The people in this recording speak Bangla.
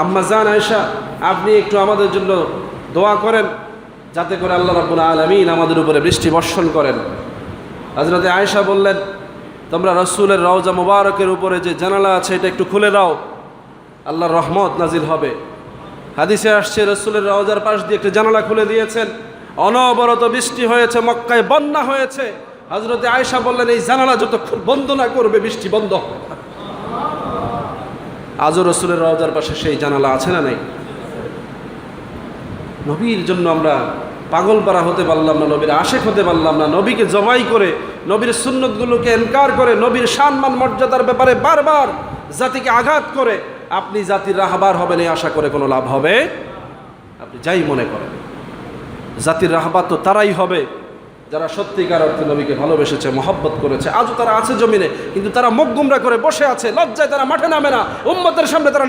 আম্মা জান আয়েশা, আপনি একটু আমাদের জন্য দোয়া করেন যাতে করে আল্লাহ রাব্বুল আলামিন আমাদের উপরে বৃষ্টি বর্ষণ করেন। হযরতে আয়েশা বললেন, তোমরা রাসূলের রওজা মুবারকের উপরে যে জানালা আছে এটা একটু খুলে দাও, আল্লাহর রহমত নাজিল হবে। হাদিসে আসছে রাসূলের রওজার পাশ দিয়ে একটা জানালা খুলে দিয়েছেন, অনবরত বৃষ্টি হয়েছে, মক্কায় বন্যা হয়েছে। হযরতে আয়েশা বললেন, এই জানালা যতক্ষণ বন্ধ না করবে বৃষ্টি বন্ধ হবে না। আজও রাসূলের রওজার পাশে সেই জানালা আছে না নাই? নবীর জন্য আমরা পাগল পারা হতে পারলাম না, নবীর আশেক হতে পারলাম না, নবীকে জবাই করে, নবীর সুন্নতগুলোকে ইনকার করে, নবীর সম্মান মর্যাদার ব্যাপারে বারবার জাতিকে আঘাত করে আপনি জাতির রাহবার হবেন এই আশা করে কোনো লাভ হবে? আপনি যাই মনে করেন, জাতির রাহবার তো তারাই হবে যারা সত্যিকার অর্থে নবীকে ভালোবেসেছে, মহব্বত করেছে। আজও তারা আছে জমিনে, কিন্তু তারা মুখ গুমরা করে বসে আছে, লজ্জায় তারা মাঠে নামে না, উম্মতের সামনে তারা